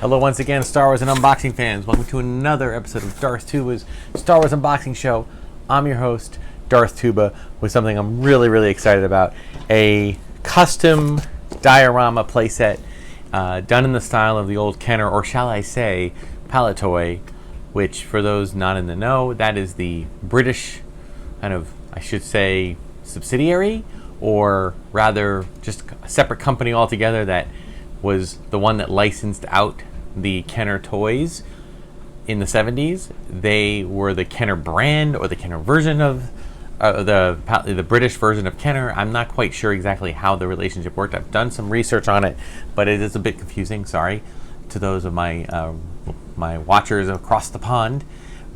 Hello once again, Star Wars and unboxing fans. Welcome to another episode of Darth Tuba's Star Wars Unboxing Show. I'm your host, Darth Tuba, with something I'm really excited about. A custom diorama playset done in the style of the old Kenner, or shall I say, Palitoy, which for those not in the know, that is the British kind of, I should say, subsidiary, or rather just a separate company altogether that was the one that licensed out the Kenner toys in the 70s. They were the Kenner brand, or the Kenner version of the British version of Kenner. I'm not quite sure exactly how the relationship worked. I've done some research on it, but it is a bit confusing. Sorry to those of my my watchers across the pond.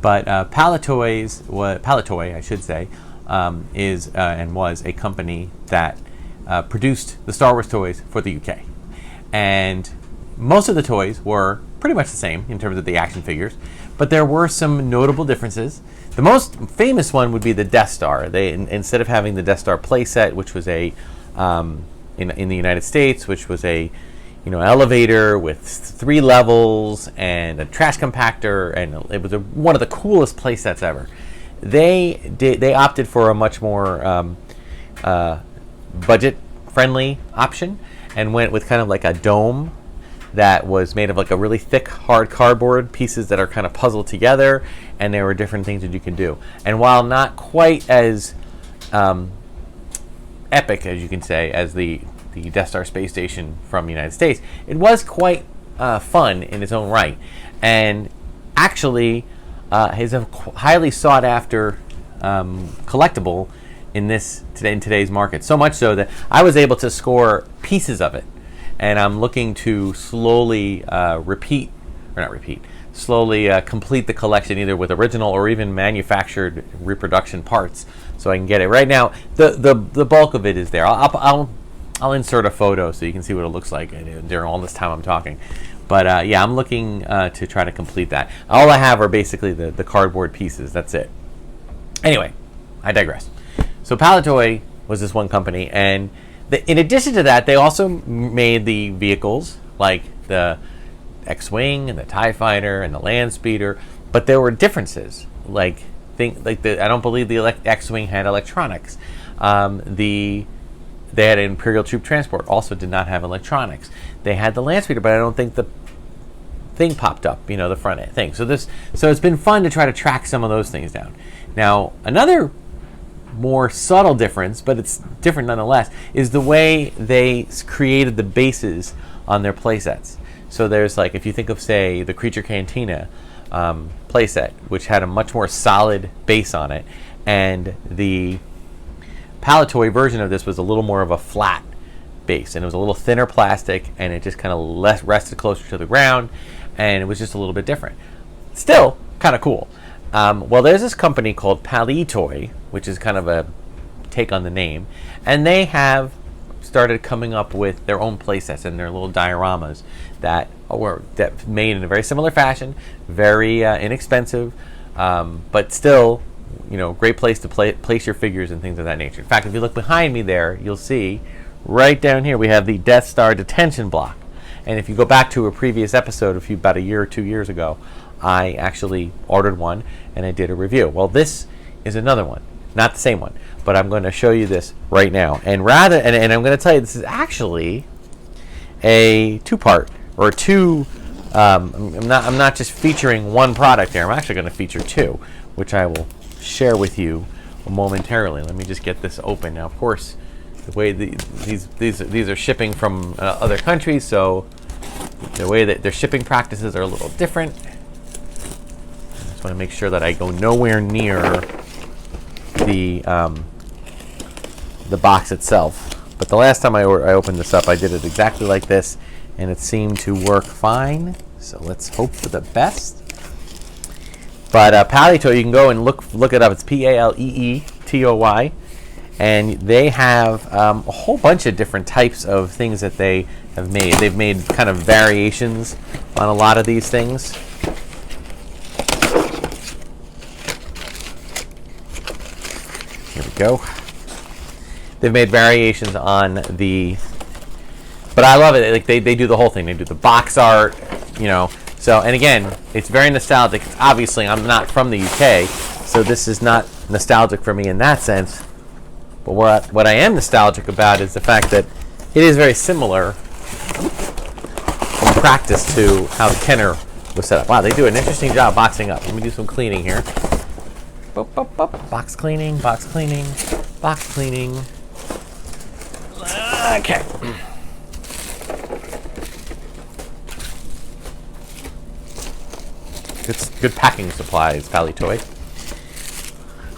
But Palitoy, I should say, is and was a company that produced the Star Wars toys for the UK. And most of the toys were pretty much the same in terms of the action figures, but there were some notable differences. The most famous one would be the Death Star. They, instead of having the Death Star playset, which was a in the United States, which was a elevator with 3 levels and a trash compactor, and it was one of the coolest playsets ever. They opted for a much more budget-friendly option and went with kind of like a dome that was made of like a really thick, hard cardboard pieces that are kind of puzzled together, and there were different things that you can do. And while not quite as epic, as you can say, as the Death Star space station from the United States, it was quite fun in its own right, and actually is a highly sought after collectible in today's market. So much so that I was able to score pieces of it, and I'm looking to slowly complete the collection, either with original or even manufactured reproduction parts, so I can get it. Right now, the bulk of it is there. I'll insert a photo so you can see what it looks like during all this time I'm talking. But yeah, I'm looking to try to complete that. All I have are basically the cardboard pieces. That's it. Anyway, I digress. So Palitoy was this one company, and in addition to that, they also made the vehicles like the X-Wing and the TIE Fighter and the Land Speeder, but there were differences. I don't believe the X-Wing had electronics. They had an Imperial Troop Transport, also did not have electronics. They had the Land Speeder, but I don't think the thing popped up, the front end thing. So it's been fun to try to track some of those things down. Now, another more subtle difference, but it's different nonetheless, is the way they created the bases on their playsets. So there's, like, if you think of, say, the Creature Cantina playset, which had a much more solid base on it, and the Palitoy version of this was a little more of a flat base, and it was a little thinner plastic, and it just kind of rested closer to the ground, and it was just a little bit different. Still kind of cool. Well, there's this company called Palitoy, which is kind of a take on the name, and they have started coming up with their own playsets and their little dioramas that were made in a very similar fashion, very inexpensive, but still, great place to place your figures and things of that nature. In fact, if you look behind me there, you'll see right down here we have the Death Star detention block. And if you go back to a previous episode about a year or 2 years ago, I actually ordered one and I did a review. Well, this is another one, not the same one, but I'm going to show you this right now. And I'm going to tell you, this is actually a two-part, or two. I'm not just featuring one product here. I'm actually going to feature two, which I will share with you momentarily. Let me just get this open. Now, of course, the way these are shipping from other countries, so the way that their shipping practices are a little different. I just want to make sure that I go nowhere near the box itself. But the last time I opened this up, I did it exactly like this, and it seemed to work fine. So let's hope for the best. But Palitoy, you can go and look it up. It's Paleetoy, and they have a whole bunch of different types of things that they have made. They've made kind of variations on a lot of these things. Here we go. They've made variations on the But I love it. Like they do the whole thing. They do the box art, you know. So, and again, it's very nostalgic. Obviously, I'm not from the UK, so this is not nostalgic for me in that sense. But what I am nostalgic about is the fact that it is very similar in practice to how the Kenner was set up. Wow, they do an interesting job boxing up. Let me do some cleaning here. Boop, boop, boop. Box cleaning, box cleaning, box cleaning. Okay. Good packing supplies, Palitoy.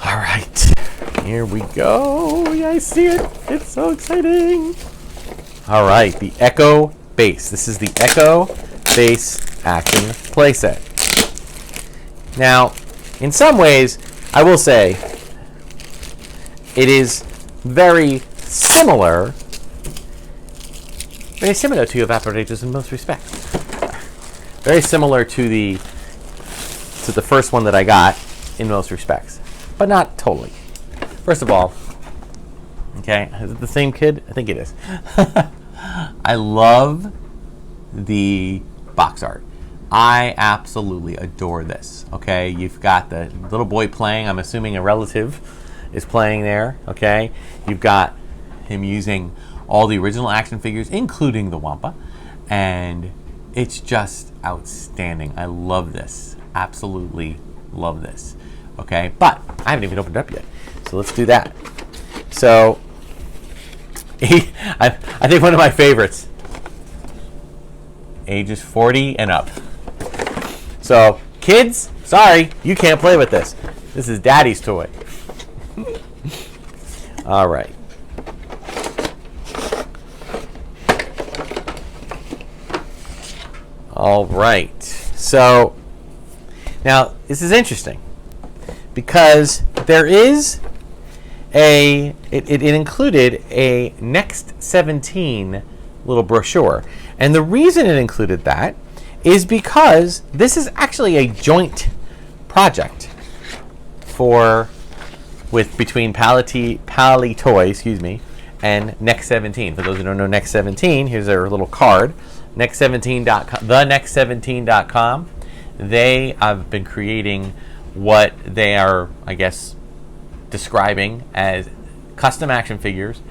All right, here we go. Yeah, I see it. It's so exciting. All right, the Echo Base. This is the Echo Base Action Playset. Now, in some ways, I will say it is very similar to Evaporators in most respects. Very similar to the first one that I got in most respects, but not totally. First of all, okay, is it the same kid? I think it is. I love the box art. I absolutely adore this. Okay, you've got the little boy playing. I'm assuming a relative is playing there. Okay, you've got him using all the original action figures, including the Wampa, and it's just outstanding. I love this. Absolutely love this. Okay, but I haven't even opened it up yet, so let's do that. So, I think one of my favorites, ages 40 and up. So, kids, sorry, you can't play with this. This is Daddy's toy. All right. All right. So, now this is interesting because there is it included a Next 17 little brochure. And the reason it included that is because this is actually a joint project between Palitoy, and Next 17. For those who don't know Next 17, here's their little card. Next17.com, thenext17.com. They have been creating what they are, I guess, describing as custom action figures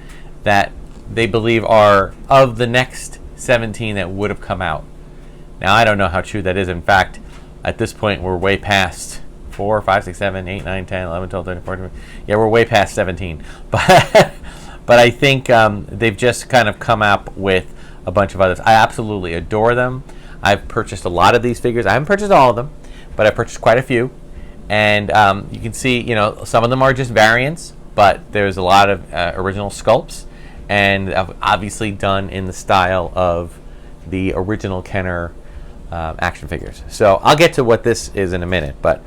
that they believe are of the next 17 that would have come out. Now, I don't know how true that is. In fact, at this point, we're way past 4, 5, 6, 7, 8, 9, 10, 11, 12, 13, 14. Yeah, we're way past 17. But I think they've just kind of come up with a bunch of others. I absolutely adore them. I've purchased a lot of these figures. I haven't purchased all of them, but I purchased quite a few. And you can see, some of them are just variants, but there's a lot of original sculpts, and obviously done in the style of the original Kenner action figures. So I'll get to what this is in a minute, but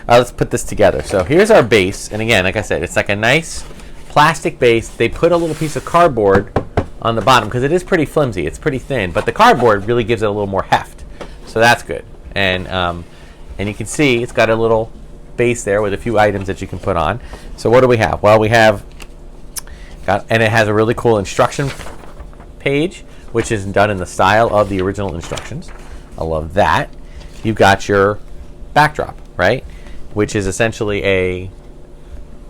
let's put this together. So here's our base, and again, like I said, it's like a nice plastic base. They put a little piece of cardboard on the bottom because it is pretty flimsy. It's pretty thin, but the cardboard really gives it a little more heft, so that's good. And you can see it's got a little base there with a few items that you can put on. So what do we have? Well, we have and it has a really cool instruction page, which is done in the style of the original instructions. I love that. You've got your backdrop, right? Which is essentially a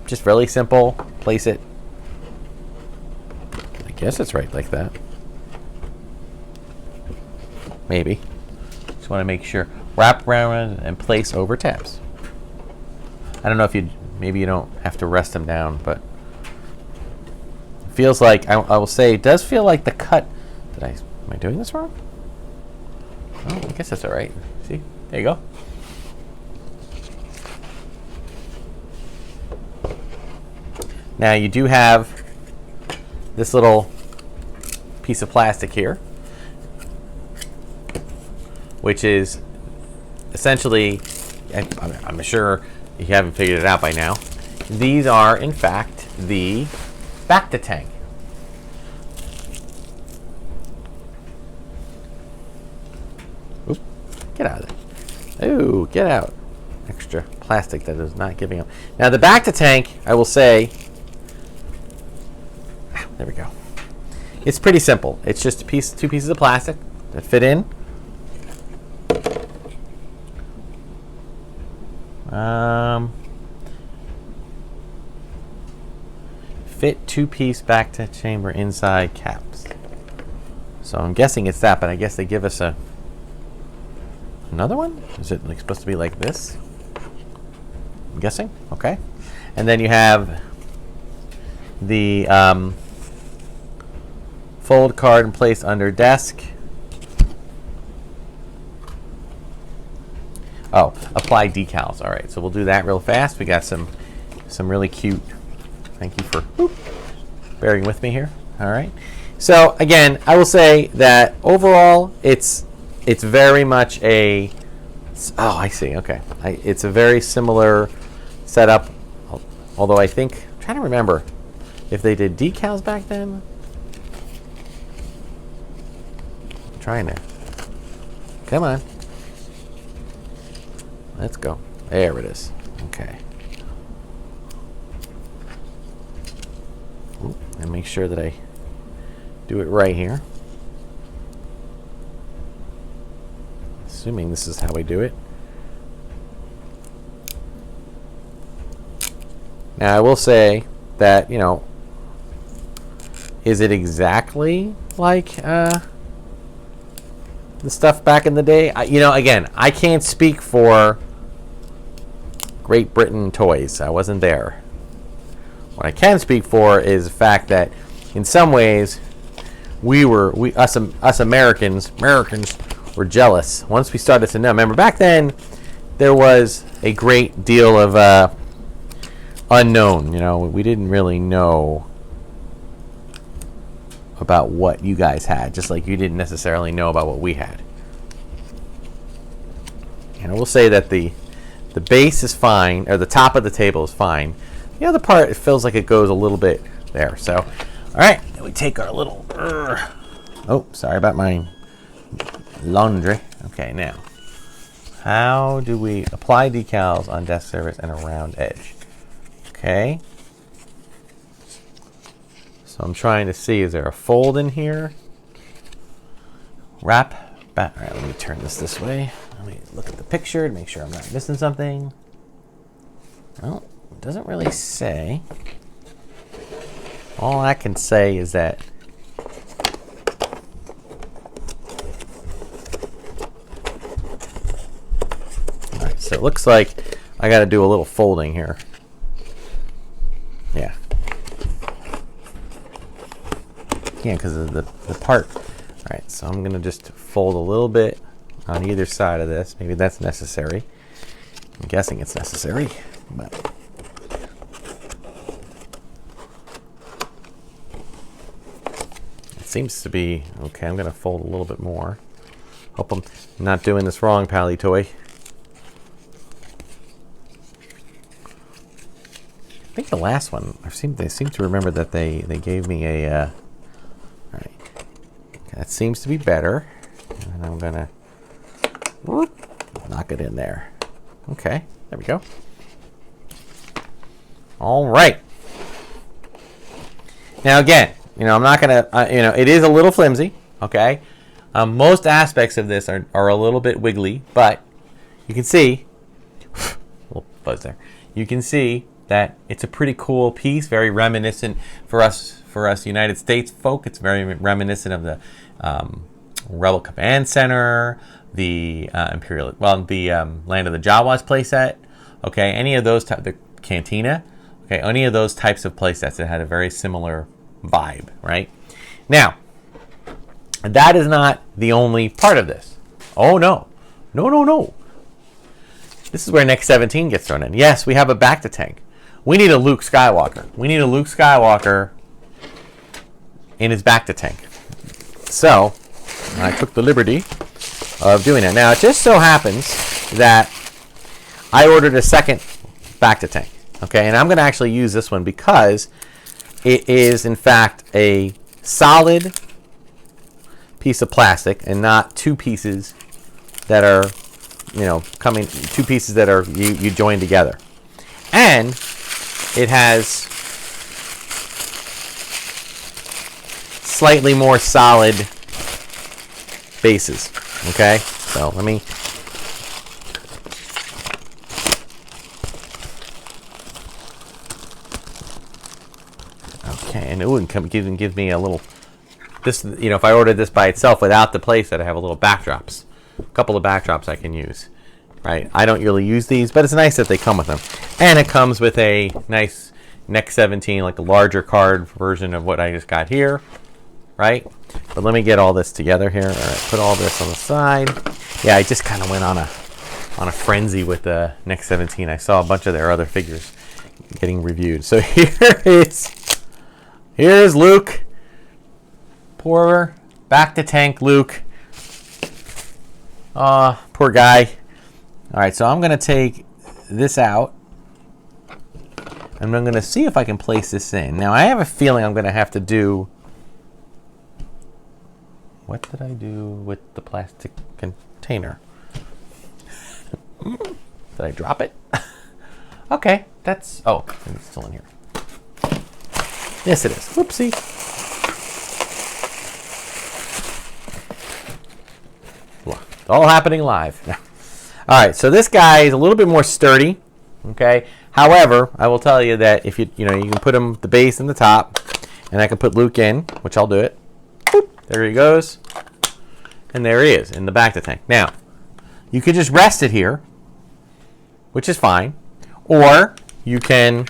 just really simple Playset. I guess it's right like that. Maybe. Just want to make sure. Wrap around and place over tabs. I don't know if maybe you don't have to rest them down, but it feels like, I will say, it does feel like the cut. Am I doing this wrong? Oh, I guess that's all right. See, there you go. Now you do have this little piece of plastic here, which is essentially, I'm sure you haven't figured it out by now, these are in fact the Bacta tank. Oop, get out of there. Ooh, get out. Extra plastic that is not giving up. Now the Bacta tank, I will say, there we go. it's pretty simple. It's just two pieces of plastic that fit in. Fit 2-piece back to chamber inside caps. So I'm guessing it's that, but I guess they give us another one? Is it like supposed to be like this? I'm guessing. Okay. And then you have the fold card and place under desk. Oh, apply decals. All right, so we'll do that real fast. We got some really cute. Thank you for bearing with me here. All right. So again, I will say that overall, it's very much a. Oh, I see. Okay, it's a very similar setup. Although I think I'm trying to remember if they did decals back then. I'm trying to. Come on. Let's go. There it is. Okay. Ooh, and make sure that I do it right here. Assuming this is how we do it. Now I will say that, you know, is it exactly like the stuff back in the day? You know, again, I can't speak for Great Britain toys. I wasn't there. What I can speak for is the fact that in some ways us Americans were jealous. Once we started to know, remember back then there was a great deal of unknown. You know, we didn't really know about what you guys had, just like you didn't necessarily know about what we had. And I will say that the base is fine, or the top of the table is fine. The other part, it feels like it goes a little bit there. So, all right, then we take our little. Oh, sorry about my laundry. Okay, now, how do we apply decals on desk surface and a round edge? Okay. So I'm trying to see, is there a fold in here? Wrap back. All right, let me turn this way. Let me look at the picture to make sure I'm not missing something. Well, it doesn't really say. All I can say is that all right, so it looks like I got to do a little folding here. Yeah. Yeah, because of the part. All right, so I'm going to just fold a little bit on either side of this. Maybe that's necessary. I'm guessing it's necessary, but it seems to be okay. I'm going to fold a little bit more. Hope I'm not doing this wrong, Palitoy. I think the last one, they seem to remember that they gave me a. All right, that seems to be better, and I'm gonna knock it in there. Okay, there we go. All right. Now again, you know, I'm not gonna, you know, it is a little flimsy. Okay, most aspects of this are a little bit wiggly, but you can see, a little buzz there. You can see that it's a pretty cool piece, very reminiscent for us United States folk. It's very reminiscent of the Rebel Command Center, the Land of the Jawas playset. Okay, any of those the Cantina. Okay, any of those types of playsets that had a very similar vibe, right? Now, that is not the only part of this. Oh no, no. This is where next 17 gets thrown in. Yes, we have a back to tank. We need a Luke Skywalker. We need a Luke Skywalker in his back to tank. So I took the liberty of doing that. Now it just so happens that I ordered a second back to tank. Okay, and I'm going to actually use this one because it is in fact a solid piece of plastic and not two pieces that are, you know, two pieces that are you join together. And it has slightly more solid bases. Okay, so let me. Okay, and it wouldn't even give me a little. This, you know, if I ordered this by itself without the playset, I have a little backdrops, a couple of backdrops I can use. Right, I don't really use these, but it's nice that they come with them, and it comes with a nice Next 17, like a larger card version of what I just got here. Right, but let me get all this together here. All right, put all this on the side. Yeah, I just kind of went on a frenzy with the Next 17. I saw a bunch of their other figures getting reviewed. So here's Luke. Poor back to tank Luke. Poor guy. All right, so I'm going to take this out, and I'm going to see if I can place this in. Now, I have a feeling I'm going to have to do... What did I do with the plastic container? Did I drop it? Okay, that's... Oh, it's still in here. Yes, it is. Whoopsie. It's all happening live. All right, so this guy is a little bit more sturdy. Okay. However, I will tell you that if you can put him the base in the top, and I can put Luke in, which I'll do it. Boop, there he goes, and there he is in the back to tank. Now, you could just rest it here, which is fine, or you can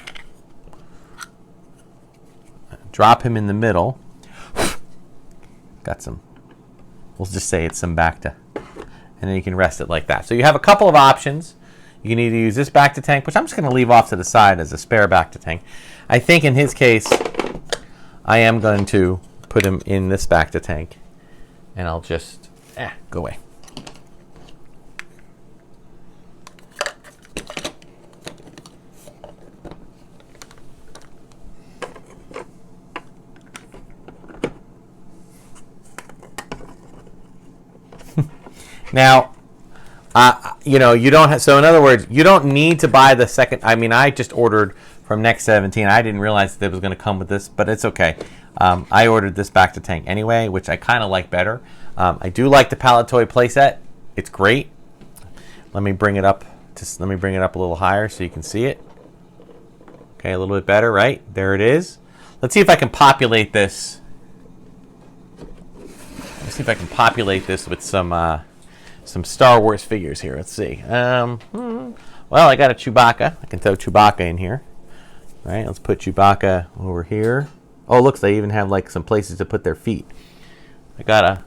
drop him in the middle. Got some. We'll just say it's some back to. And then you can rest it like that. So you have a couple of options. You can either use this back to tank, which I'm just going to leave off to the side as a spare back to tank. I think in his case, I am going to put him in this back to tank. And I'll just, go away. Now, you don't have, so in other words, you don't need to buy the second. I mean, I just ordered from Next 17. I didn't realize that it was going to come with this, but it's okay. I ordered this back to tank anyway, which I kind of like better. I do like the Palitoy playset. It's great. Let me bring it up. Let me bring it up a little higher so you can see it. Okay, a little bit better, right? There it is. Let's see if I can populate this. Let's see if I can populate this with some Star Wars figures here. Let's see. Well, I got a Chewbacca. I can throw Chewbacca in here. All right, let's put Chewbacca over here. Oh, looks, they even have like some places to put their feet. I got a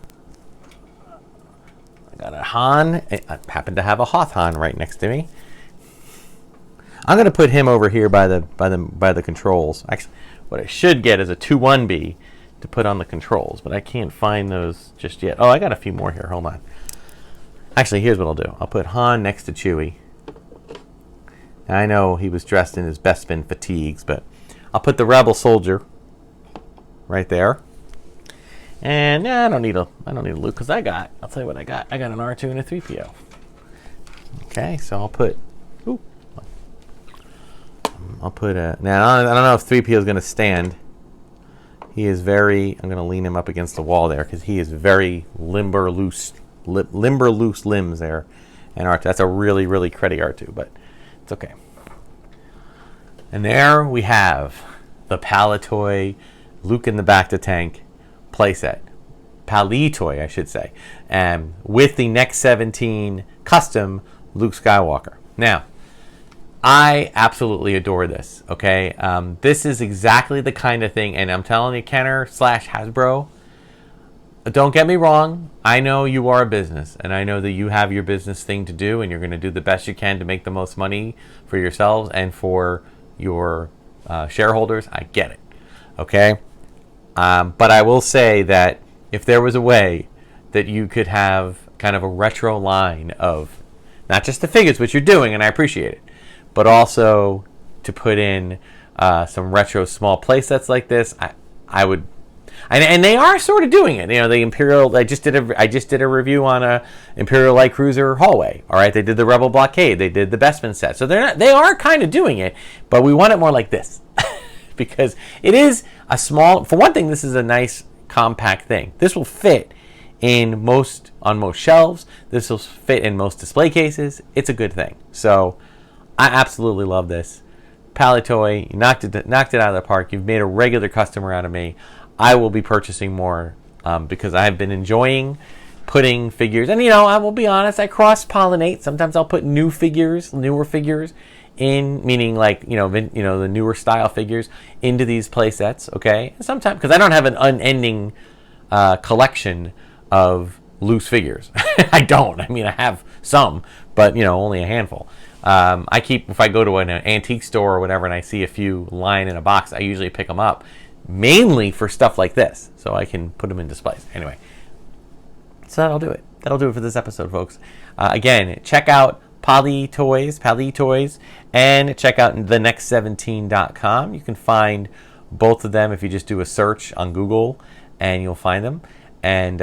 Han. I happen to have a Hoth Han right next to me. I'm gonna put him over here by the controls. Actually, what I should get is a 2-1B to put on the controls, but I can't find those just yet. Oh, I got a few more here. Hold on. Actually, here's what I'll do. I'll put Han next to Chewie. Now, I know he was dressed in his Bespin fatigues, but I'll put the Rebel soldier right there. And I don't need a Luke because I'll tell you what I got. I got an R2 and a 3PO. Okay, so I'll put now I don't know if 3PO is going to stand. He is very, I'm going to lean him up against the wall there because he is very limber loose limbs there. And R2, that's a really, really cruddy R2, but it's okay. And there we have the Palitoy Luke in the back to tank playset. Palitoy, I should say. With the Next 17 custom Luke Skywalker. Now, I absolutely adore this, okay? This is exactly the kind of thing, and I'm telling you, Kenner / Hasbro, don't get me wrong, I know you are a business, and I know that you have your business thing to do, and you're going to do the best you can to make the most money for yourselves and for your shareholders. I get it, okay? But I will say that if there was a way that you could have kind of a retro line of not just the figures, which you're doing, and I appreciate it, but also to put in some retro small play sets like this, I would, and they are sort of doing it. You know, the Imperial. I just did a review on a Imperial Light Cruiser hallway. All right, they did the Rebel Blockade. They did the Bespin set. So they are kind of doing it, but we want it more like this because it is a small. For one thing, this is a nice compact thing. This will fit on most shelves. This will fit in most display cases. It's a good thing. So I absolutely love this. Palitoy, you knocked it out of the park. You've made a regular customer out of me. I will be purchasing more because I've been enjoying putting figures. And, I will be honest, I cross-pollinate. Sometimes I'll put newer figures in, meaning like, the newer style figures into these play sets, okay? Sometimes, because I don't have an unending collection of loose figures. I don't. I mean, I have some, but, only a handful. If I go to an antique store or whatever and I see a few lying in a box, I usually pick them up, mainly for stuff like this, so I can put them in displays. Anyway, so that'll do it. That'll do it for this episode, folks. Again, check out Palitoys, and check out thenext17.com. You can find both of them if you just do a search on Google, and you'll find them. And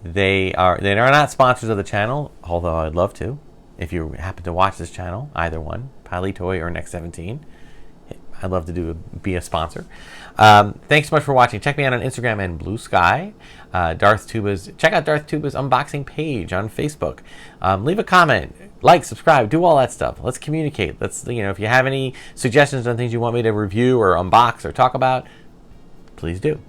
they are not sponsors of the channel, although I'd love to. If you happen to watch this channel, either one, Palitoy or Next17, I'd love to be a sponsor. Thanks so much for watching. Check me out on Instagram and Bluesky. Check out Darth Tuba's unboxing page on Facebook. Leave a comment, like, subscribe, do all that stuff. Let's communicate. If you have any suggestions on things you want me to review or unbox or talk about, please do.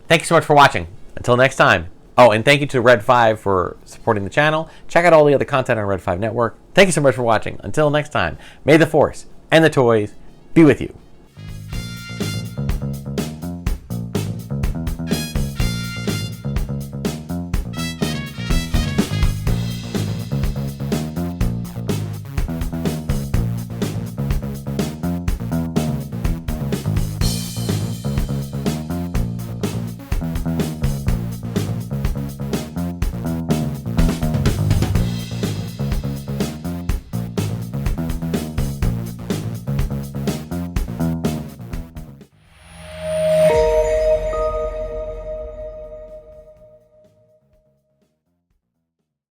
Thank you so much for watching. Until next time. Oh, and thank you to Red 5 for supporting the channel. Check out all the other content on Red 5 Network. Thank you so much for watching. Until next time, may the Force and the toys be with you.